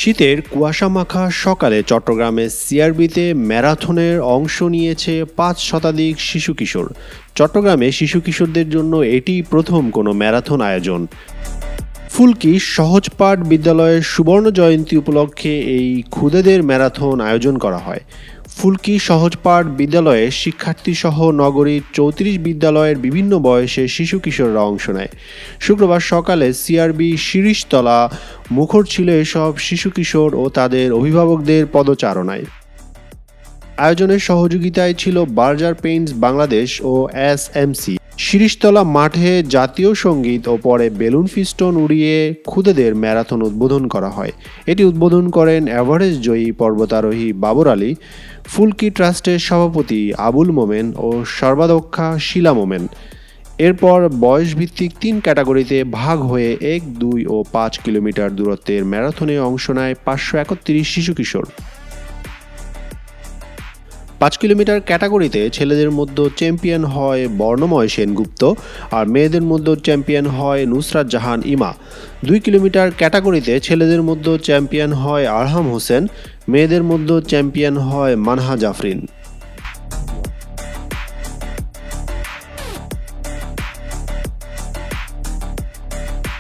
শীতের কুয়াশামাখা সকালে চট্টগ্রামের সিআরবিতে ম্যারাথনের অংশ নিয়েছে ৫ শতাধিক শিশু কিশোর। চট্টগ্রামে শিশু কিশোরদের জন্য এটি প্রথম কোনো ম্যারাথন আয়োজন। ফুলকি সহজপাঠ বিদ্যালয়ের সুবর্ণ জয়ন্তী উপলক্ষে এই ক্ষুদেদের ম্যারাথন আয়োজন করা হয়। ফুলকি সহজপাঠ বিদ্যালয়ে শিক্ষার্থীসহ নগরীর ৩৪ বিদ্যালয়ের বিভিন্ন বয়সের শিশু কিশোররা অংশ নেয়। শুক্রবার সকালে সিআরবি শিরিষতলা মুখর ছিল এসব শিশু কিশোর ও তাদের অভিভাবকদের পদচারণায়। আয়োজনের সহযোগিতায় ছিল বার্জার পেইন্টস বাংলাদেশ ও এসএমসি। শিরিষতলা মাঠে জাতীয় সঙ্গীত ও পরে বেলুন ফিস্টন উড়িয়ে ক্ষুদেদের ম্যারাথন উদ্বোধন করা হয়। এটি উদ্বোধন করেন এভারেস্ট জয়ী পর্বতারোহী বাবর আলী, ফুলকি ট্রাস্টের সভাপতি আবুল মোমেন ও সর্বাধ্যক্ষা শিলা মোমেন। এরপর বয়সভিত্তিক ৩ ক্যাটাগরিতে ভাগ হয়ে ১, ২ ও ৫ কিলোমিটার দূরত্বের ম্যারাথনে অংশ নেয় ৫৩১ শিশু কিশোর। ৫ কিলোমিটার ক্যাটাগরিতে ছেলেদের মধ্যে চ্যাম্পিয়ন হয় বর্ণময় সেনগুপ্ত আর মেয়েদের মধ্যে চ্যাম্পিয়ন হয় নুসরাত জাহান ইমা। ২ কিলোমিটার ক্যাটাগরিতে ছেলেদের মধ্যে চ্যাম্পিয়ন হয় আরহাম হোসেন, মেয়েদের মধ্যে চ্যাম্পিয়ন হয় মানহা জাফরিন।